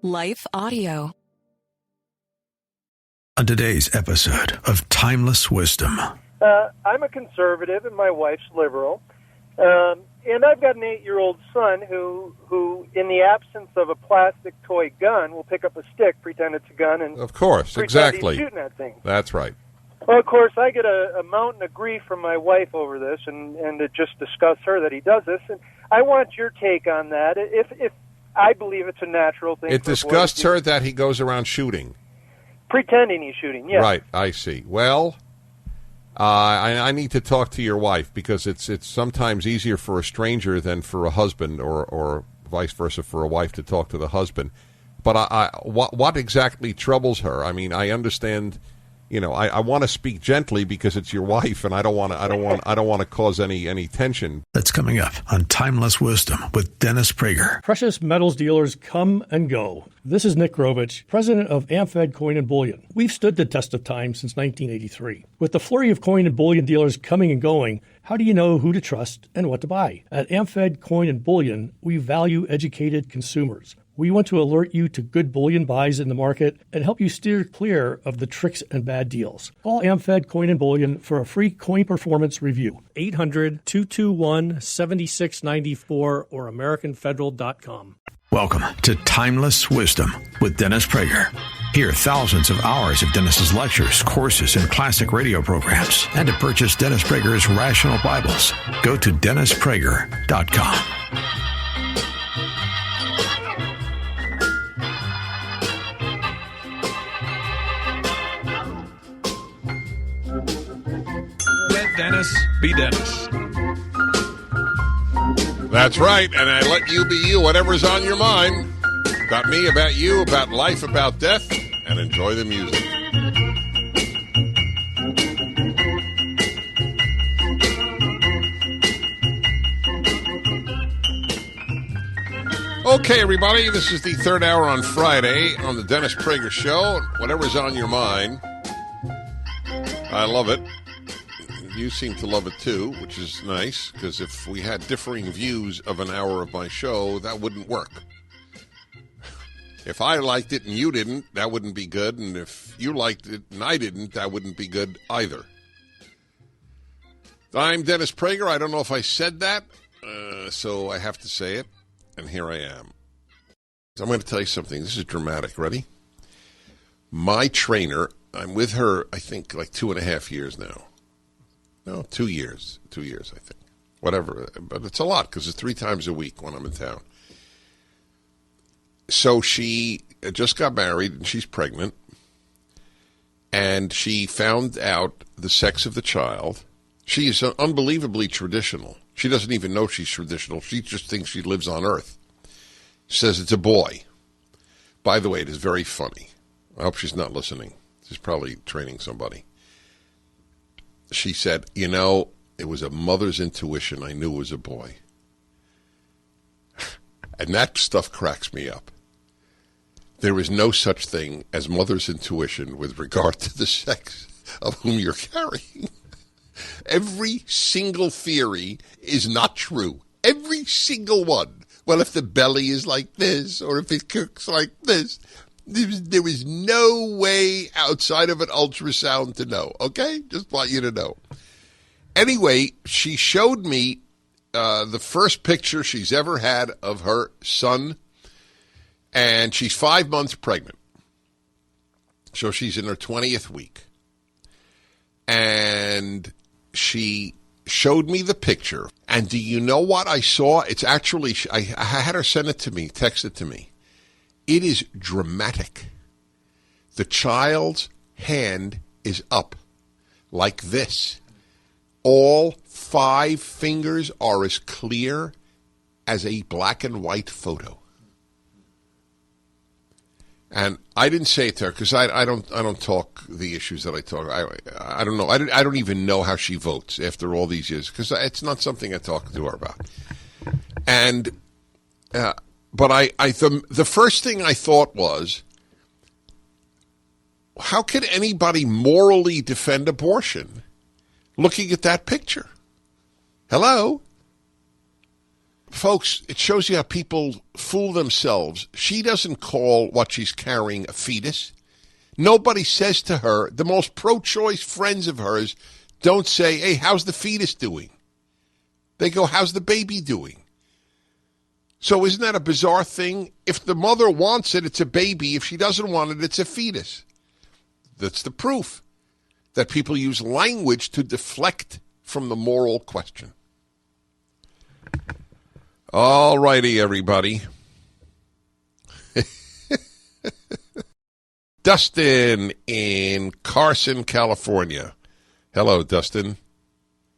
Life Audio. On today's episode of Timeless Wisdom. I'm a conservative and my wife's liberal. And I've got an 8-year-old son who, in the absence of a plastic toy gun, will pick up a stick, pretend it's a gun, and of course, exactly, he's shooting that thing. That's right. Well, of course, I get a mountain of grief from my wife over this, and to just discuss her that he does this. And I want your take on that. If I believe it's a natural thing. It disgusts her that he goes around shooting. Pretending he's shooting, yes. Right, I see. Well, I need to talk to your wife because it's sometimes easier for a stranger than for a husband or vice versa for a wife to talk to the husband. But what exactly troubles her? I mean, I understand. You know, I want to speak gently because it's your wife, and I don't want to cause any tension. That's coming up on Timeless Wisdom with Dennis Prager. Precious metals dealers come and go. This is Nick Grovich, president of AmFed Coin and Bullion. We've stood the test of time since 1983. With the flurry of coin and bullion dealers coming and going, how do you know who to trust and what to buy? At AmFed Coin and Bullion, we value educated consumers. We want to alert you to good bullion buys in the market and help you steer clear of the tricks and bad deals. Call AmFed Coin and Bullion for a free coin performance review. 800-221-7694 or AmericanFederal.com. Welcome to Timeless Wisdom with Dennis Prager. Hear thousands of hours of Dennis's lectures, courses, and classic radio programs. And to purchase Dennis Prager's Rational Bibles, go to DennisPrager.com. Dennis, be Dennis. That's right, and I let you be you, whatever's on your mind. About me, about you, about life, about death, and enjoy the music. Okay, everybody, this is the third hour on Friday on the Dennis Prager Show. Whatever's on your mind. I love it. You seem to love it too, which is nice, because if we had differing views of an hour of my show, that wouldn't work. If I liked it and you didn't, that wouldn't be good, and if you liked it and I didn't, that wouldn't be good either. I'm Dennis Prager. I don't know if I said that, so I have to say it, and here I am. I'm going to tell you something. This is dramatic. Ready? My trainer, I'm with her, I think, like 2.5 years now. No, 2 years. 2 years, I think. Whatever. But it's a lot because it's 3 times a week when I'm in town. So she just got married and she's pregnant. And she found out the sex of the child. She is unbelievably traditional. She doesn't even know she's traditional. She just thinks she lives on Earth. She says it's a boy. By the way, it is very funny. I hope she's not listening. She's probably training somebody. She said, you know, it was a mother's intuition. I knew it was a boy. And that stuff cracks me up. There is no such thing as mother's intuition with regard to the sex of whom you're carrying. Every single theory is not true. Every single one. Well, if the belly is like this, or if it cooks like this, there is no way outside of an ultrasound to know, okay? Just want you to know. Anyway, she showed me the first picture she's ever had of her son, and she's 5 months pregnant. So she's in her 20th week. And she showed me the picture, and do you know what I saw? It's actually, I had her send it to me, text it to me. It is dramatic. The child's hand is up like this. All 5 fingers are as clear as a black and white photo. And I didn't say it to her because I don't talk the issues that I talk. I don't know. I don't even know how she votes after all these years because it's not something I talk to her about. And but the first thing I thought was, how could anybody morally defend abortion looking at that picture? Hello? folks, it shows you how people fool themselves. She doesn't call what she's carrying a fetus. Nobody says to her, the most pro-choice friends of hers don't say, hey, how's the fetus doing? They go, how's the baby doing? So isn't that a bizarre thing? If the mother wants it, it's a baby. If she doesn't want it, it's a fetus. That's the proof that people use language to deflect from the moral question. All righty, everybody. Dustin in Carson, California. Hello, Dustin.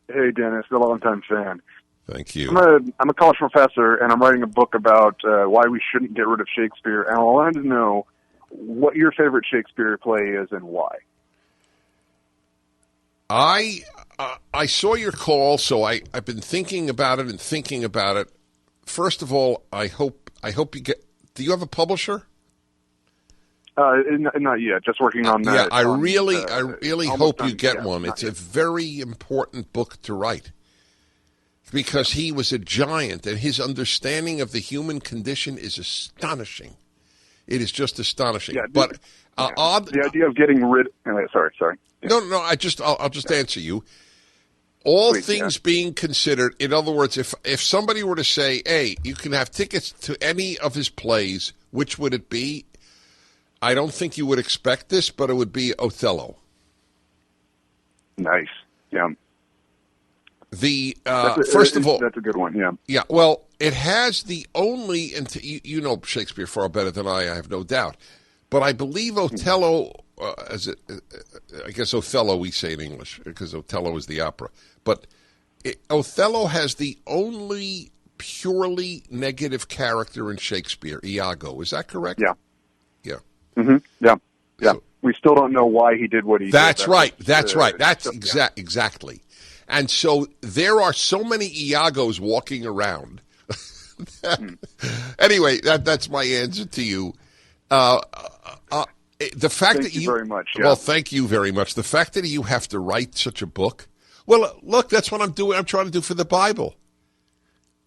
Hey, Dennis, a long-time fan. Thank you. I'm a college professor, and I'm writing a book about why we shouldn't get rid of Shakespeare, and I wanted to know what your favorite Shakespeare play is and why. I saw your call, so I've been thinking about it and thinking about it. First of all, I hope you get. Do you have a publisher? Not yet. Just working on that. Yeah, I really hope you get one. It's yet. a very important book to write because he was a giant, and his understanding of the human condition is astonishing. It is just astonishing. Yeah, but the idea of getting rid. Sorry. No. I'll just answer you. All things being considered, in other words, if somebody were to say, hey, you can have tickets to any of his plays, which would it be? I don't think you would expect this, but it would be Othello. Nice. Yeah. First of all, that's a good one. Yeah. Yeah. Well, it has the only, and you know Shakespeare far better than I have no doubt, but I believe Othello, I guess Othello we say in English because Othello is the opera, but Othello has the only purely negative character in Shakespeare, Iago. Is that correct? Yeah. Yeah. Mm-hmm. Yeah. So, we still don't know why he did what he did. That's right. Exactly. And so there are so many Iagos walking around. Anyway, that's my answer to you. The fact Thank you very much. Yeah. Well, thank you very much. The fact that you have to write such a book. Well, look, that's what I'm doing. I'm trying to do for the Bible.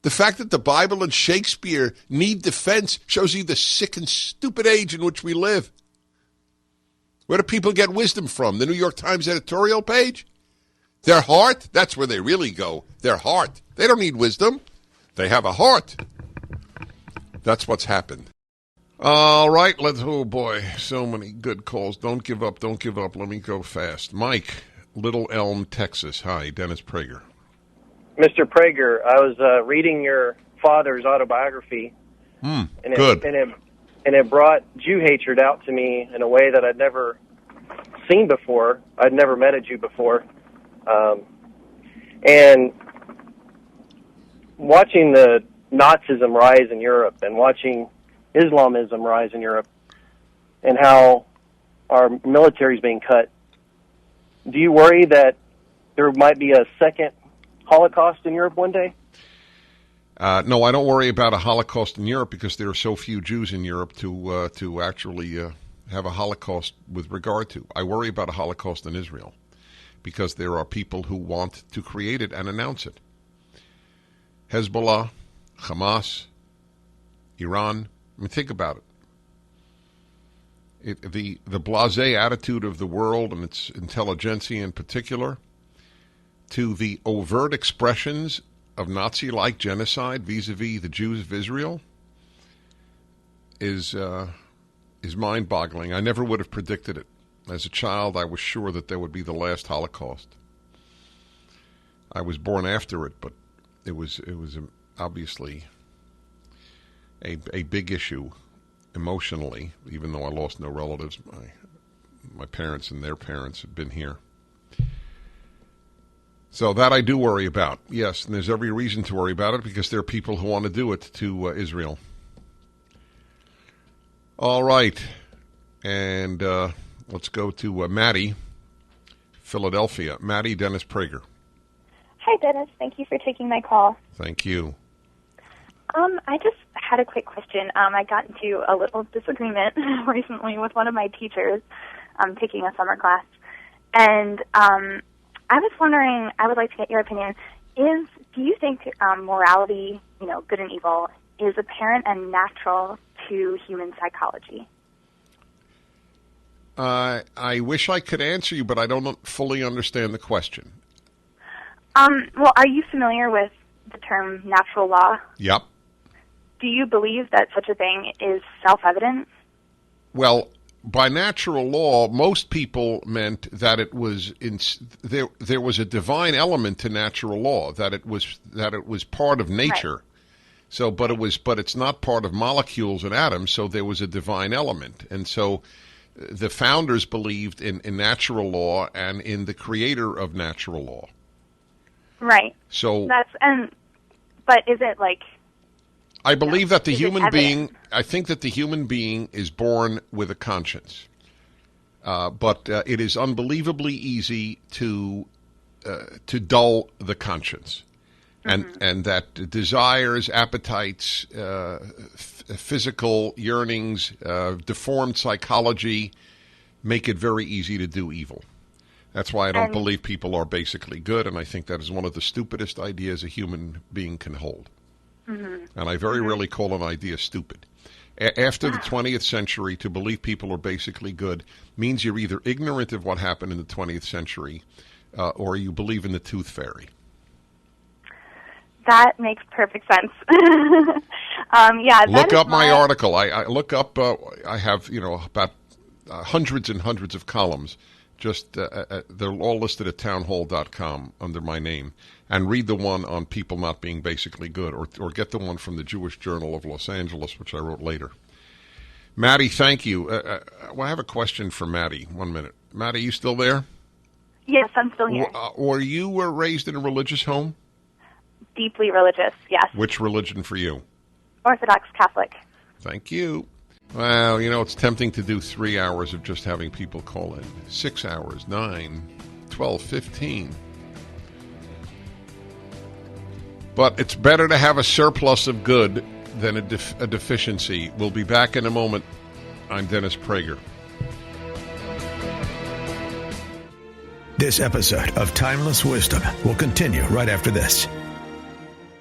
The fact that the Bible and Shakespeare need defense shows you the sick and stupid age in which we live. Where do people get wisdom from? The New York Times editorial page? Their heart? That's where they really go. Their heart. They don't need wisdom. They have a heart. That's what's happened. All right. Oh, boy. So many good calls. Don't give up. Let me go fast. Mike, Little Elm, Texas. Hi, Dennis Prager. Mr. Prager, I was reading your father's autobiography, and it brought Jew hatred out to me in a way that I'd never seen before. I'd never met a Jew before, and watching the Nazism rise in Europe and watching Islamism rise in Europe, and how our military is being cut. Do you worry that there might be a second Holocaust in Europe one day? No, I don't worry about a Holocaust in Europe because there are so few Jews in Europe to actually have a Holocaust with regard to. I worry about a Holocaust in Israel because there are people who want to create it and announce it. Hezbollah, Hamas, Iran. I mean, think about it. The blasé attitude of the world and its intelligentsia in particular to the overt expressions of Nazi-like genocide vis-a-vis the Jews of Israel is mind-boggling. I never would have predicted it. As a child, I was sure that there would be the last Holocaust. I was born after it, but it was obviously a big issue emotionally, even though I lost no relatives. My parents and their parents had been here. So that I do worry about, yes, and there's every reason to worry about it because there are people who want to do it to Israel. All right, and let's go to Maddie, Philadelphia. Maddie, Dennis Prager. Hi, Dennis. Thank you for taking my call. Thank you. I just had a quick question. I got into a little disagreement recently with one of my teachers taking a summer class, and I was wondering, I would like to get your opinion, do you think morality good and evil is apparent and natural to human psychology? I wish I could answer you, but I don't fully understand the question. Well, are you familiar with the term natural law? Yep. Do you believe that such a thing is self-evident? Well, by natural law, most people meant that it was there was a divine element to natural law, that it was part of nature. Right. So, but it's not part of molecules and atoms. So there was a divine element, and so the founders believed in natural law and in the creator of natural law. Right. So but is it like? I believe that the human being. I think that the human being is born with a conscience, but it is unbelievably easy to dull the conscience, and that desires, appetites, physical yearnings, deformed psychology make it very easy to do evil. That's why I don't believe people are basically good, and I think that is one of the stupidest ideas a human being can hold. Mm-hmm. And I very rarely call an idea stupid. After the 20th century, to believe people are basically good means you're either ignorant of what happened in the 20th century or you believe in the tooth fairy. That makes perfect sense. Look up my article. I look up, I have, about hundreds and hundreds of columns. Just they're all listed at townhall.com under my name. And read the one on people not being basically good, or get the one from the Jewish Journal of Los Angeles, which I wrote later. Maddie, thank you. Well, I have a question for Maddie. 1 minute. Maddie, you still there? Yes, I'm still here. Were you raised in a religious home? Deeply religious, yes. Which religion for you? Orthodox Catholic. Thank you. Well, it's tempting to do 3 hours of just having people call in. 6 hours, 9, 12, 15. But it's better to have a surplus of good than a deficiency. We'll be back in a moment. I'm Dennis Prager. This episode of Timeless Wisdom will continue right after this.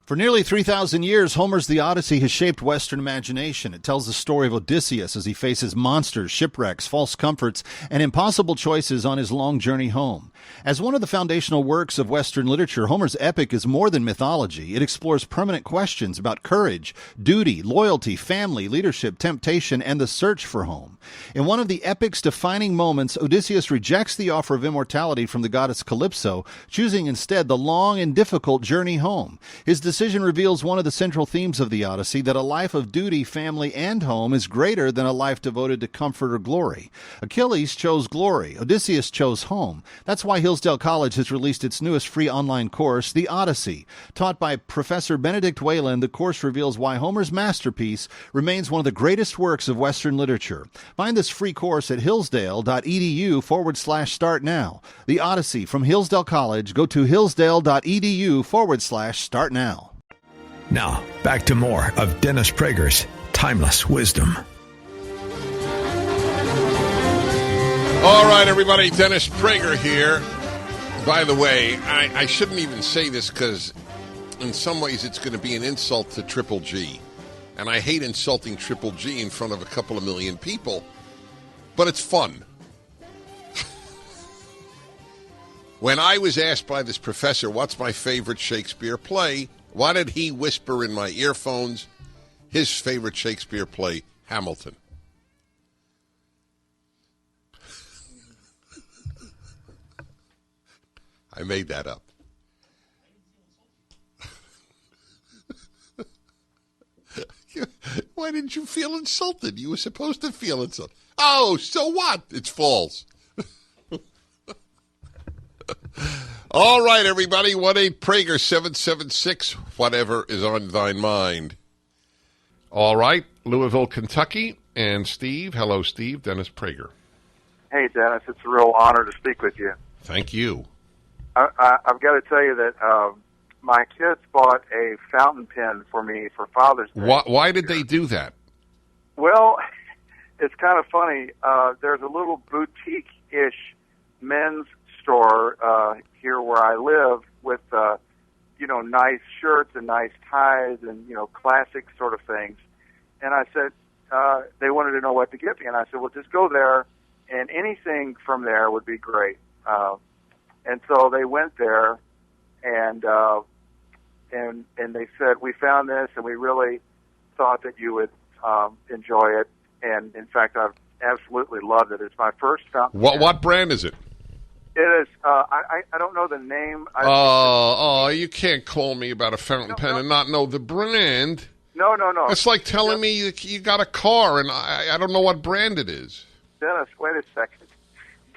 For nearly 3,000 years, Homer's The Odyssey has shaped Western imagination. It tells the story of Odysseus as he faces monsters, shipwrecks, false comforts, and impossible choices on his long journey home. As one of the foundational works of Western literature, Homer's epic is more than mythology. It explores permanent questions about courage, duty, loyalty, family, leadership, temptation, and the search for home. In one of the epic's defining moments, Odysseus rejects the offer of immortality from the goddess Calypso, choosing instead the long and difficult journey home. His decision reveals one of the central themes of the Odyssey, that a life of duty, family, and home is greater than a life devoted to comfort or glory. Achilles chose glory. Odysseus chose home. That's why Hillsdale College has released its newest free online course, The Odyssey. Taught by Professor Benedict Whalen, the course reveals why Homer's masterpiece remains one of the greatest works of Western literature. Find this free course at hillsdale.edu/start now. The Odyssey from Hillsdale College. Go to hillsdale.edu/start now. Now, back to more of Dennis Prager's Timeless Wisdom. All right, everybody, Dennis Prager here. By the way, I shouldn't even say this because in some ways it's going to be an insult to Triple G. And I hate insulting Triple G in front of a couple of million people, but it's fun. When I was asked by this professor, what's my favorite Shakespeare play, why did he whisper in my earphones his favorite Shakespeare play, Hamilton? I made that up. Why didn't you feel insulted? You were supposed to feel insulted. Oh, so what? It's false. All right, everybody. 1-8-PRAGER-776. Whatever is on thine mind. All right, Louisville, Kentucky, and Steve. Hello, Steve. Dennis Prager. Hey, Dennis. It's a real honor to speak with you. Thank you. I've got to tell you that my kids bought a fountain pen for me for Father's Day. Why did they do that? Well, it's kind of funny. There's a little boutique-ish men's store here where I live with nice shirts and nice ties and, classic sort of things. And I said, they wanted to know what to get me. And I said, well, just go there, and anything from there would be great. And so they went there, and they said, we found this, and we really thought that you would enjoy it. And, in fact, I've absolutely loved it. It's my first fountain pen. What brand is it? It is, I don't know the name. You can't call me about a fountain pen and not know the brand. No. It's like telling me you got a car and I don't know what brand it is. Dennis, wait a second.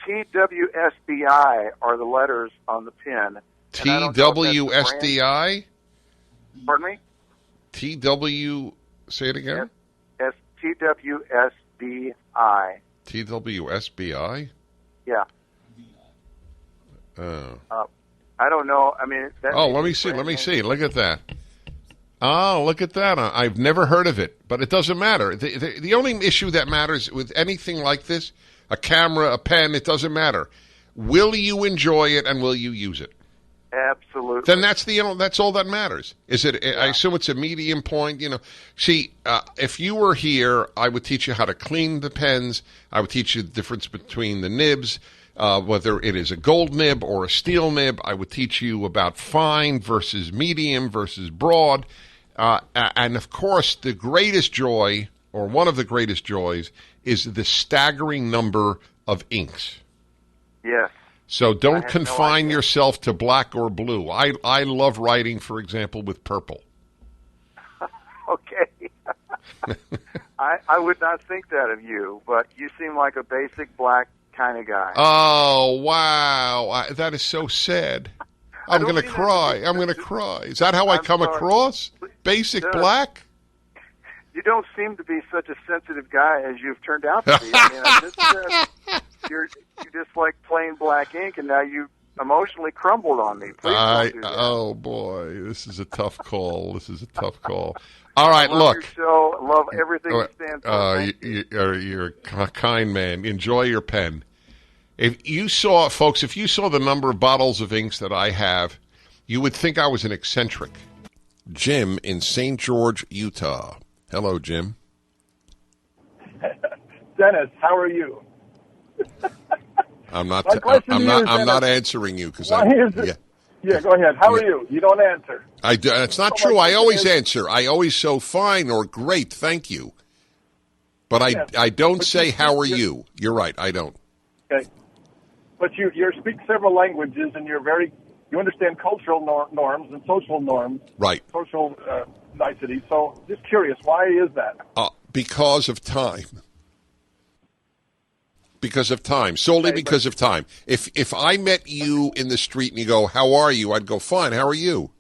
TWSBI are the letters on the pen. TWSDI? Pardon me? say it again? TWSBI. TWSBI? Yeah. I don't know. I mean, let me see. Look at that. Oh, look at that. I've never heard of it, but it doesn't matter. The only issue that matters with anything like this, a camera, a pen, it doesn't matter. Will you enjoy it and will you use it? Absolutely. Then that's all that matters. Is it? Yeah. I assume it's a medium point. See, if you were here, I would teach you how to clean the pens. I would teach you the difference between the nibs. Whether it is a gold nib or a steel nib, I would teach you about fine versus medium versus broad. And, of course, the greatest joy, or one of the greatest joys, is the staggering number of inks. Yes. So don't confine yourself to black or blue. I love writing, for example, with purple. Okay. I would not think that of you, but you seem like a basic black kind of guy. Oh, wow. That is so sad. I'm going to cry. Is that how I come across? Basic black? You don't seem to be such a sensitive guy as you've turned out to be. I mean, you're just like plain black ink, and now you emotionally crumbled on me. Please don't do that. Oh, boy. This is a tough call. All right, love look. Your show. Love everything you stand for. You're a kind man. Enjoy your pen. If you saw the number of bottles of inks that I have, you would think I was an eccentric. Jim in St. George, Utah. Hello, Jim. Dennis, how are you? I'm not answering you because go ahead. How are you? You don't answer. It's not true. I always answer. I always so fine or great, thank you. But I don't say how are you. You're right. I don't. Okay. But you speak several languages, and you understand cultural norms and social norms. Right. Social niceties. So just curious, why is that? Because of time. Solely because of time. If I met you in the street and you go, how are you? I'd go, fine, how are you?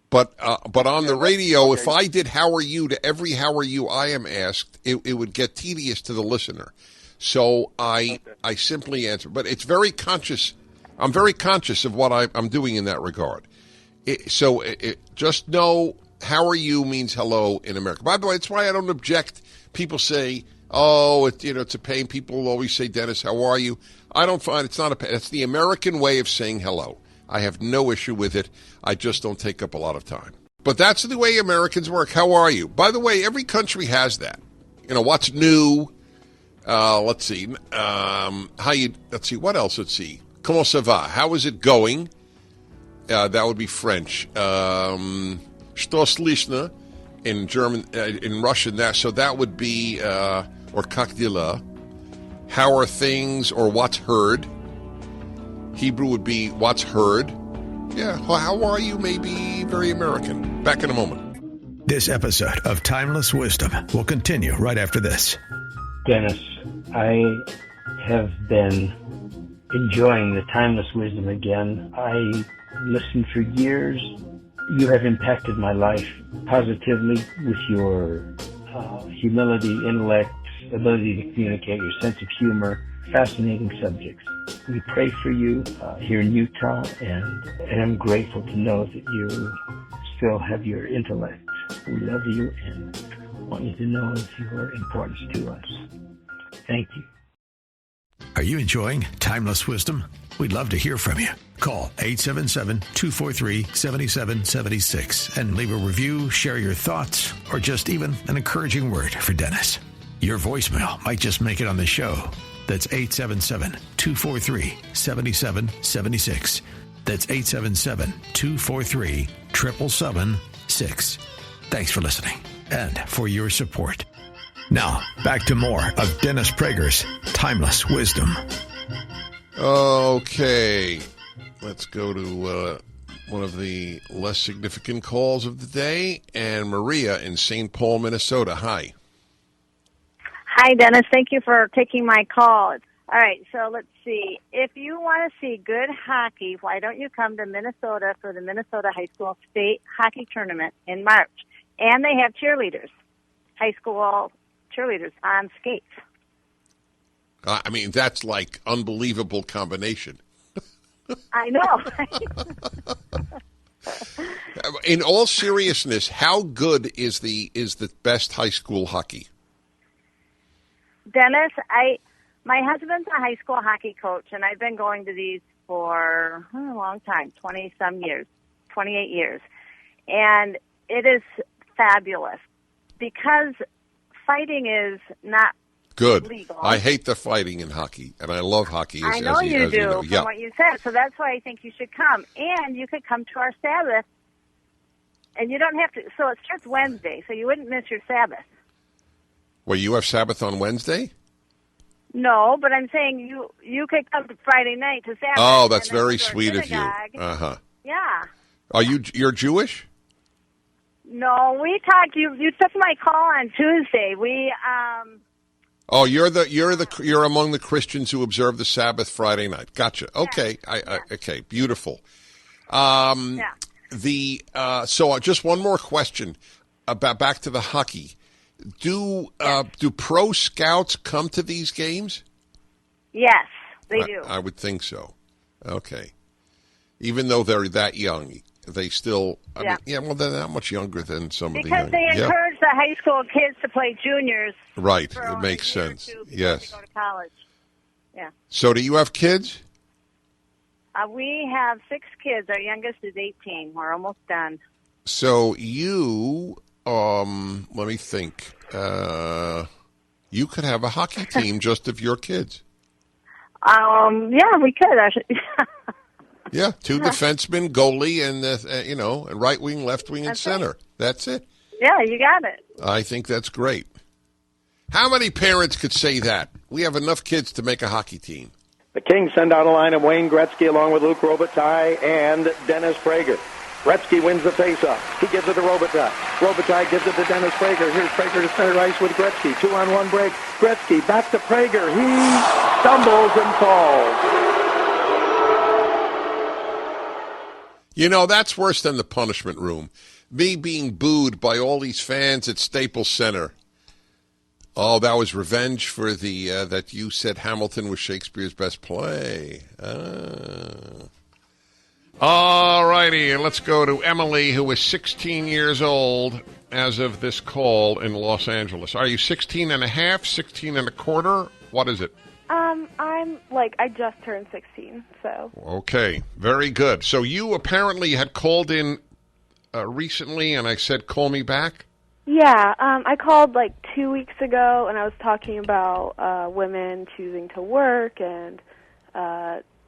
But on the radio, if I did how are you to every how are you I am asked, it would get tedious to the listener. So I simply answer. But it's very conscious. I'm very conscious of what I'm doing in that regard. Just know how are you means hello in America. By the way, that's why I don't object. People say, it's a pain. People will always say, Dennis, how are you? I don't find it's not a pain. It's the American way of saying hello. I have no issue with it. I just don't take up a lot of time. But that's the way Americans work. How are you? By the way, every country has that. What's new? Let's see. Let's see. What else? Let's see. Comment ça va? How is it going? That would be French. Что слышно in German, in Russian. So that would be, or как дела? How are things, or what's heard? Hebrew would be what's heard. Yeah, how are you? Maybe very American. Back in a moment. This episode of Timeless Wisdom will continue right after this. Dennis, I have been enjoying the Timeless Wisdom again. I listened for years. You have impacted my life positively with your humility, intellect, ability to communicate, your sense of humor, fascinating subjects. We pray for you here in Utah, and I'm grateful to know that you still have your intellect. We love you and want you to know of your importance to us. Thank you. Are you enjoying Timeless Wisdom? We'd love to hear from you. Call 877-243-7776 and leave a review, share your thoughts, or just even an encouraging word for Dennis. Your voicemail might just make it on the show. That's 877-243-7776. That's 877-243-7776. Thanks for listening and for your support. Now, back to more of Dennis Prager's Timeless Wisdom. Okay, let's go to one of the less significant calls of the day. And Maria in St. Paul, Minnesota. Hi. Hi, Dennis. Thank you for taking my call. All right, so let's see. If you want to see good hockey, why don't you come to Minnesota for the Minnesota High School State Hockey Tournament in March? And they have cheerleaders, high school cheerleaders on skates. I mean, that's like unbelievable combination. I know. In all seriousness, how good is the best high school hockey? Dennis, my husband's a high school hockey coach, and I've been going to these for a long time, 20-some years, 28 years. And it is fabulous because fighting is not good. Legal. I hate the fighting in hockey, and I love hockey. I know you do, Yeah. from what you said. So that's why I think you should come. And you could come to our Sabbath, and you don't have to. So it starts Wednesday, so you wouldn't miss your Sabbath. Well, you have Sabbath on Wednesday? No, but I'm saying you could come to Friday night to Sabbath. Oh, that's very sweet of you. Uh-huh. Yeah. You're Jewish? No, we talked. You took my call on Tuesday. Oh, you're among the Christians who observe the Sabbath Friday night. Gotcha. Okay. Okay. Beautiful. So just one more question about back to the hockey. Do pro scouts come to these games? Yes, they do. I would think so. Okay. Even though they're that young, they still. I mean, well, they're not much younger than some of the young. Because they encourage the high school kids to play juniors. Right. It makes sense. Yes. To go to college. Yeah. So, do you have kids? We have 6 kids. Our youngest is 18. We're almost done. So you. Let me think. You could have a hockey team just of your kids. Yeah, we could actually. Yeah, 2 defensemen, goalie, and right wing, left wing, and center. Right. That's it. Yeah, you got it. I think that's great. How many parents could say that? We have enough kids to make a hockey team. The Kings send out a line of Wayne Gretzky along with Luke Robitaille and Dennis Prager. Gretzky wins the faceoff. He gives it to Robitaille. Robitaille gives it to Dennis Prager. Here's Prager to center ice with Gretzky. 2-on-1 break. Gretzky back to Prager. He stumbles and falls. You know, that's worse than the punishment room. Me being booed by all these fans at Staples Center. Oh, that was revenge for the that you said Hamilton was Shakespeare's best play. All righty, and let's go to Emily, who is 16 years old as of this call in Los Angeles. Are you 16 and a half, 16 and a quarter? What is it? I just turned 16, so. Okay, very good. So you apparently had called in recently, and I said, call me back? Yeah, I called 2 weeks ago, and I was talking about women choosing to work and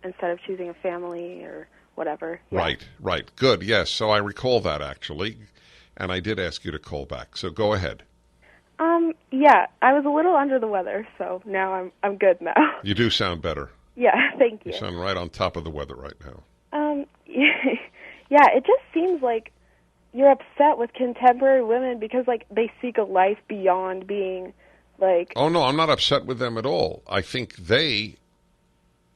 instead of choosing a family or whatever. Yeah. Right. Good, yes. So I recall that, actually, and I did ask you to call back. So go ahead. Yeah, I was a little under the weather, so now I'm good now. You do sound better. Yeah, thank you. You sound right on top of the weather right now. Yeah, it just seems like you're upset with contemporary women because, they seek a life beyond being, Oh, no, I'm not upset with them at all. I think they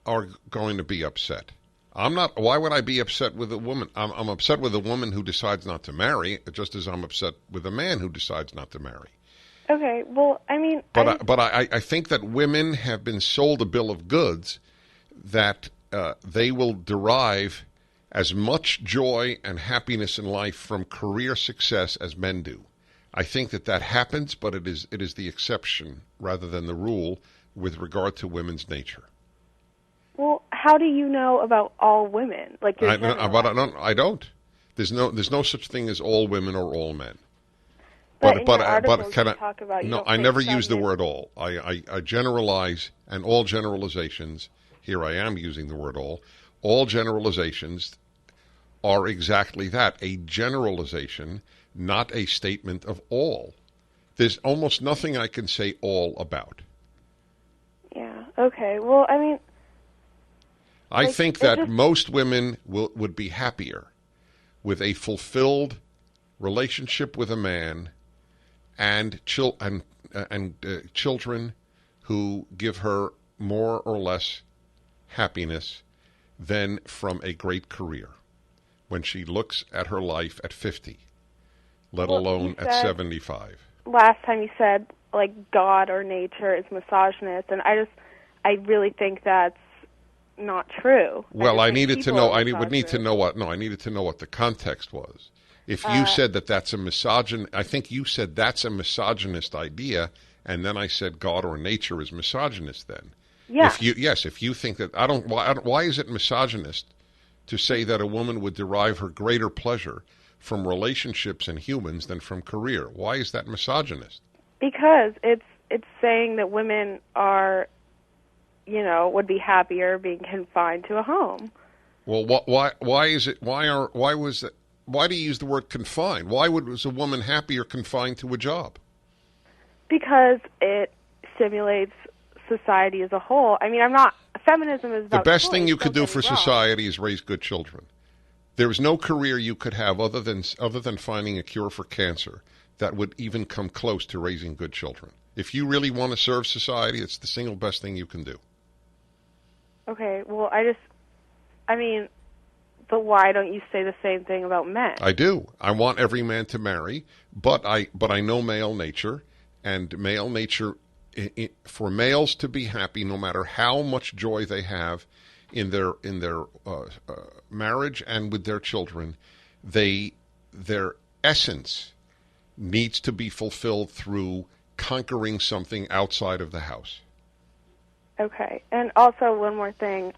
are going to be upset. I'm not. Why would I be upset with a woman? I'm upset with a woman who decides not to marry, just as I'm upset with a man who decides not to marry. Okay, well, I mean... But I think that women have been sold a bill of goods that they will derive as much joy and happiness in life from career success as men do. I think that happens, but it is the exception rather than the rule, with regard to women's nature. Well, how do you know about all women? Like you're I don't. There's no such thing as all women or all men. But can I talk about I never use the word all. I generalize, and all generalizations. Here I am using the word all. All generalizations are exactly that, a generalization, not a statement of all. There's almost nothing I can say all about. Yeah. Okay. Well, I mean, I think that most women would be happier with a fulfilled relationship with a man and children who give her more or less happiness than from a great career when she looks at her life at 50, let alone at 75. Last time you said, like, God or nature is misogynist, and I really think that's not true. Well, I needed to know what the context was. If you said that's a I think you said that's a misogynist idea, and then I said God or nature is misogynist then. Yeah. If you think that, why is it misogynist to say that a woman would derive her greater pleasure from relationships and humans than from career? Why is that misogynist? Because it's saying that women are, would be happier being confined to a home. Well, why is it? Why do you use the word confined? Why was a woman happier confined to a job? Because it stimulates society as a whole. I mean, feminism is about the best choice, thing you could do for wrong. society is raise good children. There is no career you could have other than finding a cure for cancer that would even come close to raising good children. If you really want to serve society, it's the single best thing you can do. Okay, well, but why don't you say the same thing about men? I do. I want every man to marry, but I know male nature, and male nature, for males to be happy, no matter how much joy they have in their marriage and with their children, their essence needs to be fulfilled through conquering something outside of the house. Okay, and also one more thing.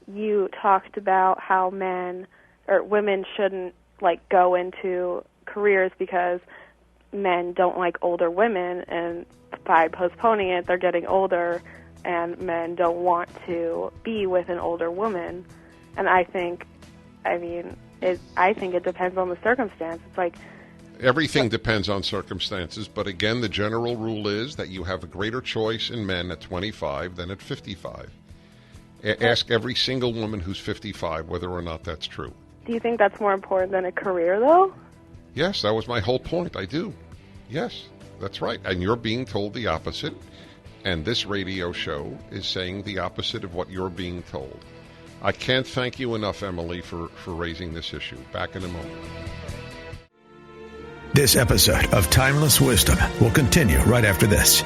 You talked about how women shouldn't go into careers because men don't like older women, and by postponing it, they're getting older, and men don't want to be with an older woman. And I think it depends on the circumstance. It's like everything depends on circumstances, but again, the general rule is that you have a greater choice in men at 25 than at 55. Ask every single woman who's 55 whether or not that's true. Do you think that's more important than a career, though? Yes, that was my whole point. I do. Yes, that's right. And you're being told the opposite, and this radio show is saying the opposite of what you're being told. I can't thank you enough, Emily, for raising this issue. Back in a moment. This episode of Timeless Wisdom will continue right after this.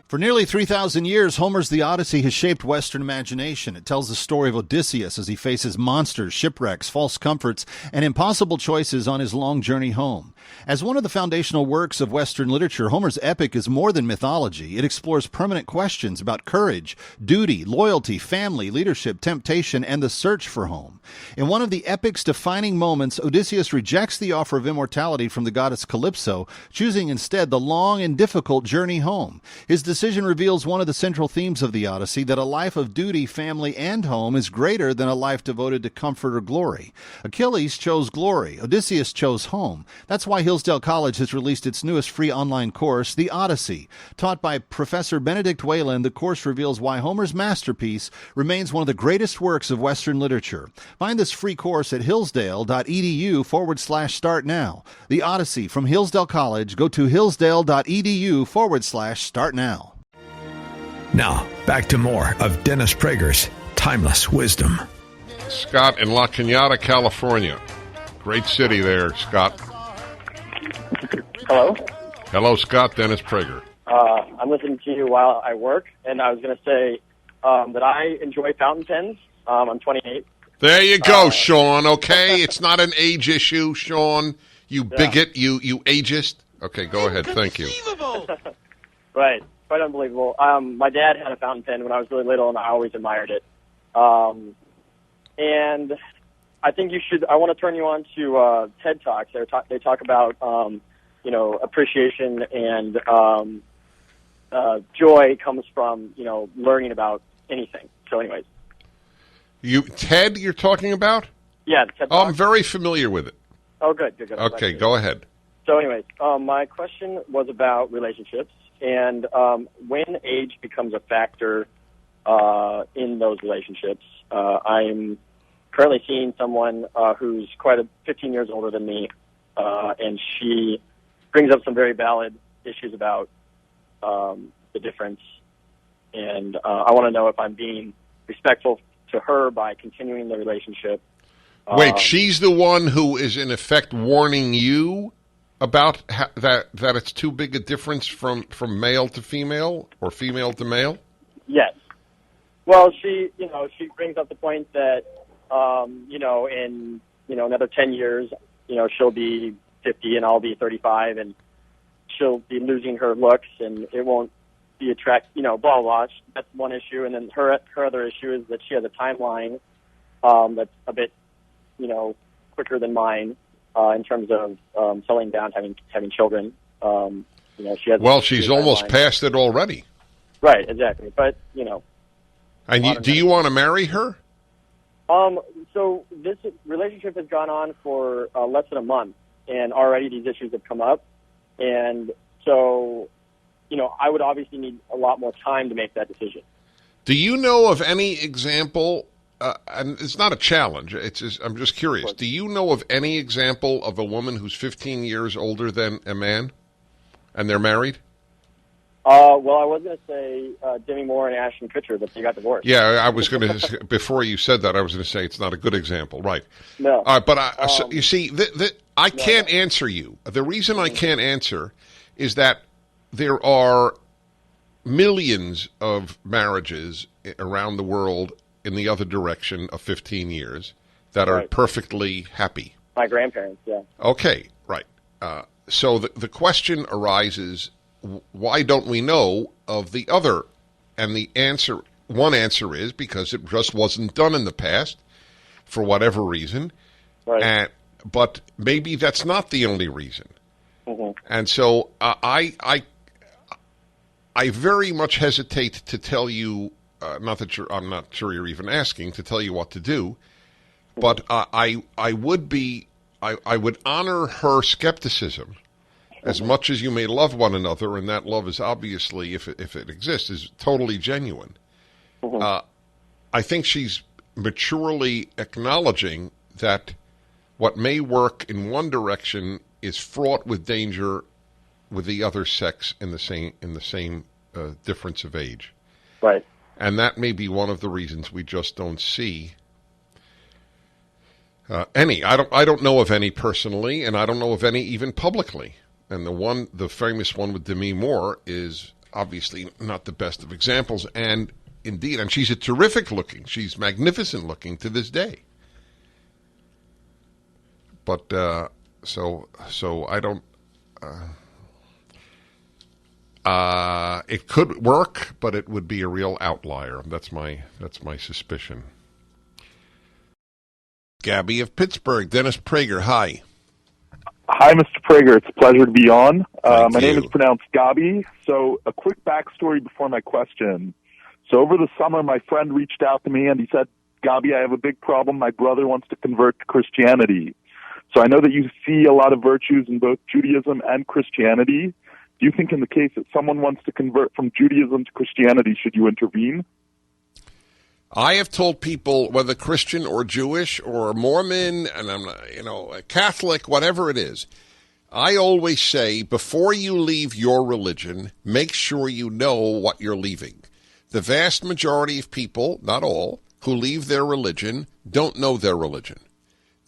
For nearly 3,000 years, Homer's The Odyssey has shaped Western imagination. It tells the story of Odysseus as he faces monsters, shipwrecks, false comforts, and impossible choices on his long journey home. As one of the foundational works of Western literature, Homer's epic is more than mythology. It explores permanent questions about courage, duty, loyalty, family, leadership, temptation, and the search for home. In one of the epic's defining moments, Odysseus rejects the offer of immortality from the goddess Calypso, choosing instead the long and difficult journey home. His decision reveals one of the central themes of the Odyssey, that a life of duty, family, and home is greater than a life devoted to comfort or glory. Achilles chose glory. Odysseus chose home. That's why Hillsdale College has released its newest free online course, The Odyssey. Taught by Professor Benedict Whalen, the course reveals why Homer's masterpiece remains one of the greatest works of Western literature. Find this free course at hillsdale.edu/start now. The Odyssey from Hillsdale College. Go to hillsdale.edu/start now. Now, back to more of Dennis Prager's Timeless Wisdom. Scott in La Cañada, California. Great city there, Scott. Hello? Hello, Scott. Dennis Prager. I'm listening to you while I work, and I was going to say that I enjoy fountain pens. I'm 28. There you go, Sean, okay? It's not an age issue, Sean. You bigot, you ageist. Okay, go ahead. Thank you. Right. quite unbelievable. My dad had a fountain pen when I was really little, and I always admired it. And I think I want to turn you on to TED Talks. They talk about, appreciation and joy comes from, learning about anything. So anyways. TED you're talking about? Yeah, TED Talks. Oh, I'm very familiar with it. Oh, good. Okay, go ahead. So anyways, my question was about relationships and when age becomes a factor in those relationships. I'm currently seeing someone who's 15 years older than me, and she brings up some very valid issues about the difference. And I want to know if I'm being respectful to her by continuing the relationship. Wait, she's the one who is in effect warning you about that it's too big a difference from male to female or female to male? Yes. Well, she brings up the point that in another 10 years, she'll be 50 and I'll be 35, and she'll be losing her looks, and it won't be blah blah. That's one issue, and then her other issue is that she has a timeline that's a bit quicker than mine in terms of settling down, having children. She has. Well, she's almost past it already. Right, exactly. But And do you want to marry her? So this relationship has gone on for less than a month, and already these issues have come up. And so, I would obviously need a lot more time to make that decision. Do you know of any example, and it's not a challenge, I'm just curious, do you know of any example of a woman who's 15 years older than a man, and they're married? Well, I was going to say Demi Moore and Ashton Kutcher, but they got divorced. Yeah, I was going to, before you said that, I was going to say it's not a good example, right? No. But so, you see, I can't answer you. The reason I can't answer is that there are millions of marriages around the world in the other direction of 15 years that are perfectly happy. My grandparents, yeah. Okay, right. So the question arises, why don't we know of the other? And one answer is because it just wasn't done in the past for whatever reason. Right. But maybe that's not the only reason. Mm-hmm. And so I very much hesitate to tell you, I'm not sure you're even asking, to tell you what to do, but I would honor her skepticism. As much as you may love one another, and that love is obviously, if it exists, is totally genuine. Mm-hmm. I think she's maturely acknowledging that what may work in one direction is fraught with danger with the other sex in the same difference of age. Right. And that may be one of the reasons we just don't see any. I don't know of any personally, and I don't know of any even publicly. And the famous one with Demi Moore is obviously not the best of examples. And indeed, and she's she's magnificent looking to this day. But so I don't. It could work, but it would be a real outlier. That's my suspicion. Gabby of Pittsburgh, Dennis Prager. Hi. Hi, Mr. Prager. It's a pleasure to be on. My name you. is pronounced Gabi. So a quick backstory before my question. So over the summer, my friend reached out to me and he said, Gabi, I have a big problem. My brother wants to convert to Christianity. So I know that you see a lot of virtues in both Judaism and Christianity. Do you think in the case that someone wants to convert from Judaism to Christianity, should you intervene? I have told people, whether Christian or Jewish or Mormon, and I'm a Catholic, whatever it is, I always say, before you leave your religion, make sure you know what you're leaving. The vast majority of people, not all, who leave their religion don't know their religion.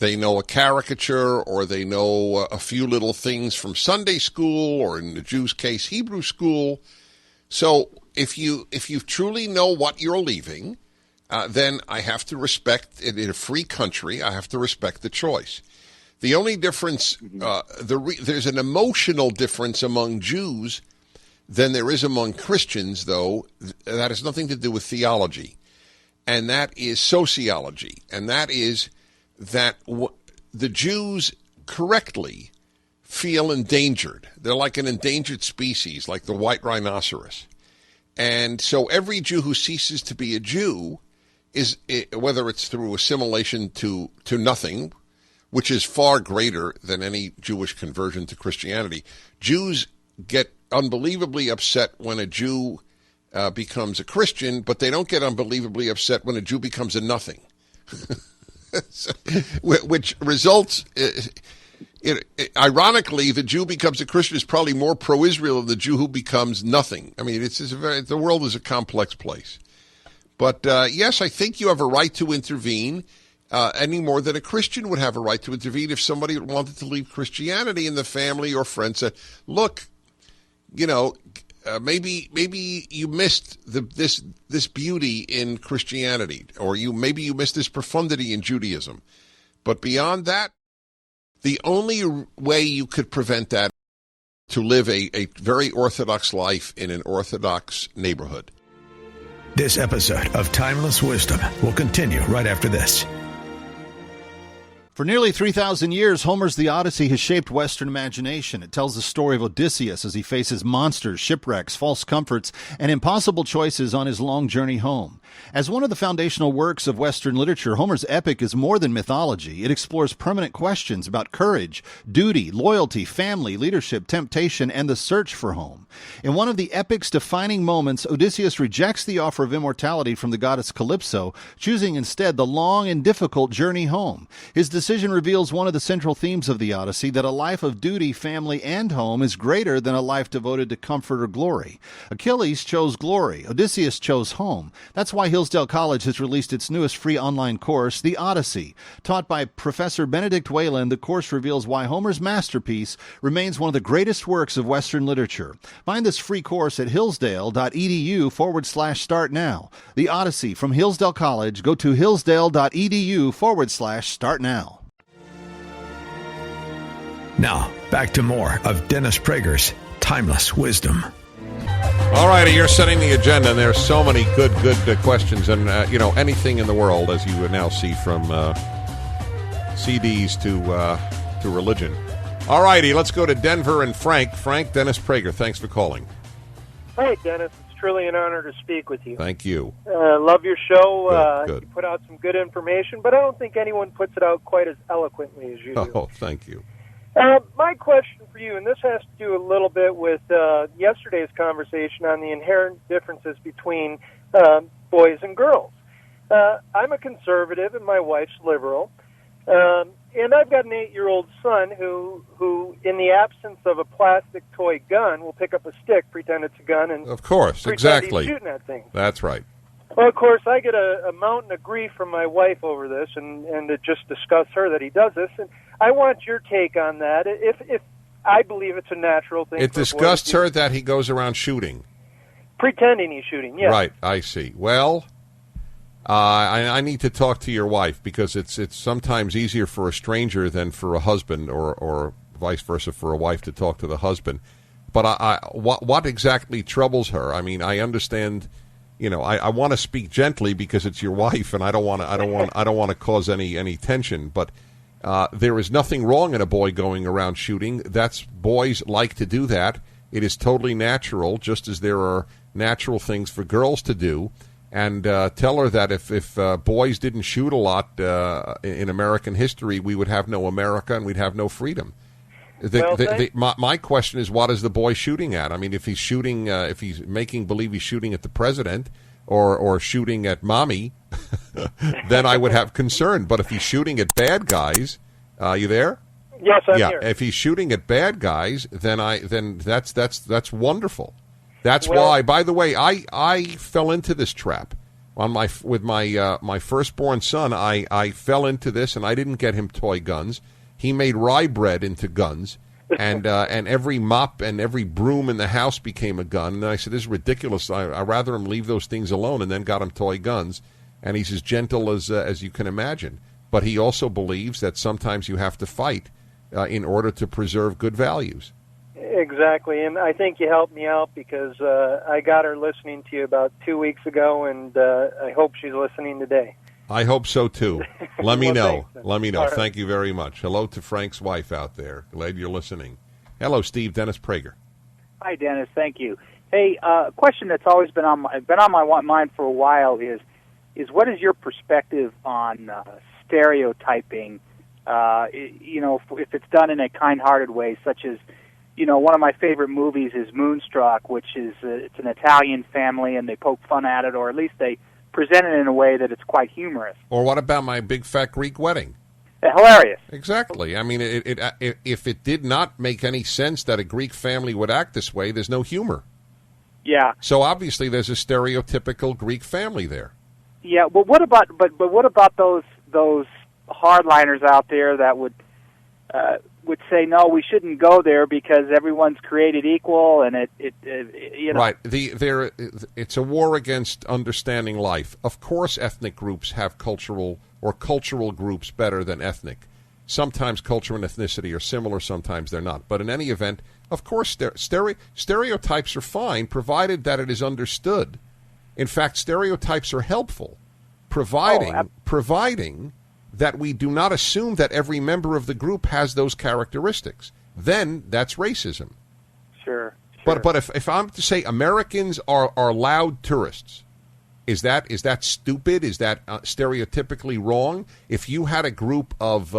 They know a caricature, or they know a few little things from Sunday school, or in the Jews' case, Hebrew school. So if you truly know what you're leaving, then I have to respect it. In a free country, I have to respect the choice. The only difference, there's an emotional difference among Jews than there is among Christians, though, that has nothing to do with theology. And that is sociology. And that is that the Jews correctly feel endangered. They're like an endangered species, like the white rhinoceros. And so every Jew who ceases to be a Jew is, whether it's through assimilation to nothing, which is far greater than any Jewish conversion to Christianity. Jews get unbelievably upset when a Jew becomes a Christian, but they don't get unbelievably upset when a Jew becomes a nothing, which results... ironically, the Jew becomes a Christian is probably more pro-Israel than the Jew who becomes nothing. I mean, the world is a complex place. But yes, I think you have a right to intervene any more than a Christian would have a right to intervene if somebody wanted to leave Christianity and the family or friends said, look, maybe you missed this beauty in Christianity, or maybe you missed this profundity in Judaism. But beyond that, the only way you could prevent that is to live a very Orthodox life in an Orthodox neighborhood. This episode of Timeless Wisdom will continue right after this. For nearly 3,000 years, Homer's The Odyssey has shaped Western imagination. It tells the story of Odysseus as he faces monsters, shipwrecks, false comforts, and impossible choices on his long journey home. As one of the foundational works of Western literature, Homer's epic is more than mythology. It explores permanent questions about courage, duty, loyalty, family, leadership, temptation, and the search for home. In one of the epic's defining moments, Odysseus rejects the offer of immortality from the goddess Calypso, choosing instead the long and difficult journey home. His decision reveals one of the central themes of the Odyssey, that a life of duty, family, and home is greater than a life devoted to comfort or glory. Achilles chose glory. Odysseus chose home. That's why Hillsdale College has released its newest free online course, The Odyssey. Taught by Professor Benedict Whalen, the course reveals why Homer's masterpiece remains one of the greatest works of Western literature. Find this free course at hillsdale.edu/start now. The Odyssey from Hillsdale College. Go to hillsdale.edu/start now. Now, back to more of Dennis Prager's Timeless Wisdom. All righty, you're setting the agenda, and there's so many good questions, and anything in the world, as you would now see, from CDs to religion. All righty, let's go to Denver and Frank. Frank, Dennis Prager, thanks for calling. Hi, Dennis. It's truly an honor to speak with you. Thank you. Love your show. Good. You put out some good information, but I don't think anyone puts it out quite as eloquently as you do. Oh, thank you. My question for you, and this has to do a little bit with yesterday's conversation on the inherent differences between boys and girls. I'm a conservative and my wife's liberal, and I've got an 8-year-old son who, in the absence of a plastic toy gun, will pick up a stick, pretend it's a gun, and of course, exactly, he's shooting at things. That's right. Well, of course, I get a mountain of grief from my wife over this, and to just discuss her that he does this. And I want your take on that. If I believe it's a natural thing. It disgusts her that he goes around shooting. Pretending he's shooting, yes. Right, I see. Well, I need to talk to your wife, because it's sometimes easier for a stranger than for a husband, or vice versa, for a wife to talk to the husband. But what exactly troubles her? I mean, I understand. I want to speak gently because it's your wife, and I don't want to cause any tension. But there is nothing wrong in a boy going around shooting. Boys like to do that. It is totally natural, just as there are natural things for girls to do. And tell her that if boys didn't shoot a lot in American history, we would have no America and we'd have no freedom. My question is, what is the boy shooting at? I mean, if he's shooting, if he's making believe he's shooting at the president or shooting at mommy, then I would have concern. But if he's shooting at bad guys, you there? Yes, I'm here. If he's shooting at bad guys, then that's wonderful. That's why. By the way, I fell into this trap with my firstborn son. I fell into this, and I didn't get him toy guns. He made rye bread into guns, and every mop and every broom in the house became a gun. And I said, this is ridiculous. I'd rather him leave those things alone, and then got him toy guns. And he's as gentle as you can imagine. But he also believes that sometimes you have to fight in order to preserve good values. Exactly, and I think you helped me out because I got her listening to you about 2 weeks ago, and I hope she's listening today. I hope so, too. Let me know. Thanks. Let me know. All right. Thank you very much. Hello to Frank's wife out there. Glad you're listening. Hello, Steve. Dennis Prager. Hi, Dennis. Thank you. Hey, a question that's always been on my mind for a while is what is your perspective on stereotyping? If it's done in a kind-hearted way, such as, one of my favorite movies is Moonstruck, which is it's an Italian family and they poke fun at it, or at least they present it in a way that it's quite humorous. Or what about My Big Fat Greek Wedding? Hilarious. Exactly. I mean, if it did not make any sense that a Greek family would act this way, there's no humor. Yeah. So obviously there's a stereotypical Greek family there. Yeah. Well, what about those hardliners out there that would say no, we shouldn't go there because everyone's created equal, and Right. It's a war against understanding life. Of course, ethnic groups have cultural groups better than ethnic. Sometimes culture and ethnicity are similar, sometimes they're not. But in any event, of course, stereotypes are fine, provided that it is understood. In fact, stereotypes are helpful, providing that we do not assume that every member of the group has those characteristics. Then that's racism. Sure. But if I'm to say Americans are loud tourists, is that stupid? Is that stereotypically wrong? If you had a group of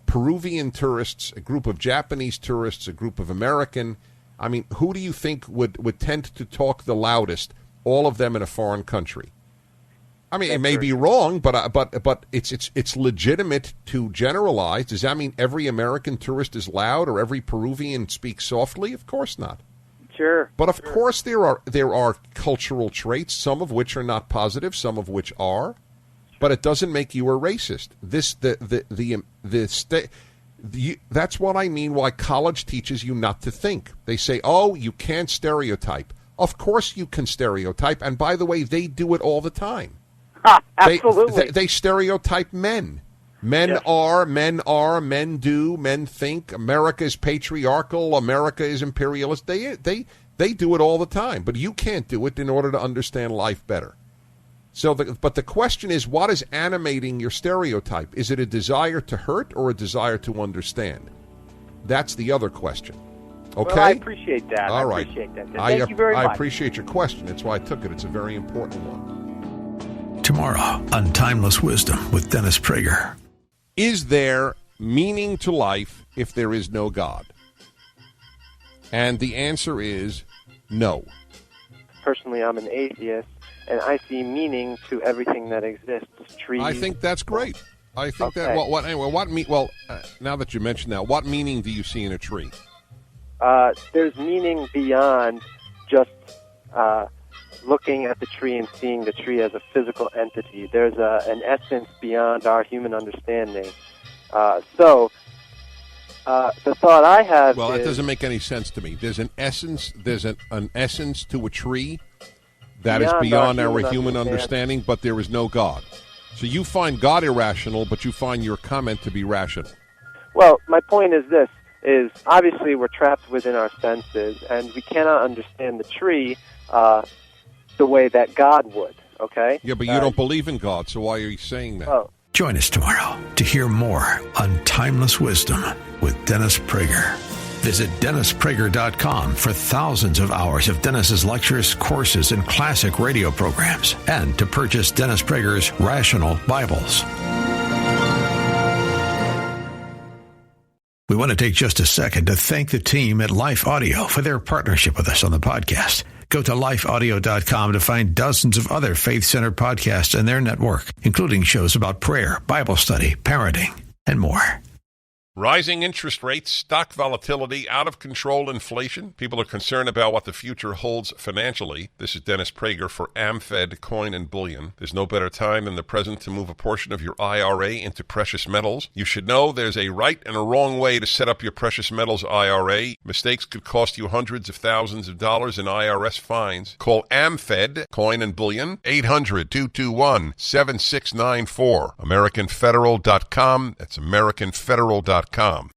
Peruvian tourists, a group of Japanese tourists, a group of American, I mean, who do you think would tend to talk the loudest? All of them in a foreign country. I mean, it may be wrong, but it's legitimate to generalize. Does that mean every American tourist is loud or every Peruvian speaks softly? Of course not. Sure. But of course there are cultural traits, some of which are not positive, some of which are. But it doesn't make you a racist. That's what I mean why college teaches you not to think. They say, "Oh, you can't stereotype." Of course you can stereotype, and by the way, they do it all the time. Absolutely. They stereotype men. Men are, men do, men think. America is patriarchal. America is imperialist. They do it all the time, but you can't do it in order to understand life better. So, but the question is, what is animating your stereotype? Is it a desire to hurt or a desire to understand? That's the other question. Okay? Well, I appreciate that. All right. I appreciate that. Thank you very much. I appreciate your question. That's why I took it. It's a very important one. Tomorrow on Timeless Wisdom with Dennis Prager. Is there meaning to life if there is no God? And the answer is no. Personally, I'm an atheist, and I see meaning to everything that exists. Trees. I think that's great. I think that. Well, now that you mention that, what meaning do you see in a tree? There's meaning beyond just looking at the tree and seeing the tree as a physical entity. There's an essence beyond our human understanding. The thought I have Well, that doesn't make any sense to me. There's an essence. There's an essence to a tree that is beyond our human understanding, but there is no God. So you find God irrational, but you find your comment to be rational. Well, my point is this, is obviously we're trapped within our senses, and we cannot understand the tree the way that God would, okay? Yeah, but you don't believe in God, so why are you saying that? Oh. Join us tomorrow to hear more on Timeless Wisdom with Dennis Prager. Visit DennisPrager.com for thousands of hours of Dennis's lectures, courses, and classic radio programs, and to purchase Dennis Prager's Rational Bibles. We want to take just a second to thank the team at Life Audio for their partnership with us on the podcast. Go to lifeaudio.com to find dozens of other faith-centered podcasts in their network, including shows about prayer, Bible study, parenting, and more. Rising interest rates, stock volatility, out-of-control inflation. People are concerned about what the future holds financially. This is Dennis Prager for AmFed Coin and Bullion. There's no better time than the present to move a portion of your IRA into precious metals. You should know there's a right and a wrong way to set up your precious metals IRA. Mistakes could cost you hundreds of thousands of dollars in IRS fines. Call AmFed Coin and Bullion, 800-221-7694. AmericanFederal.com. That's AmericanFederal.com.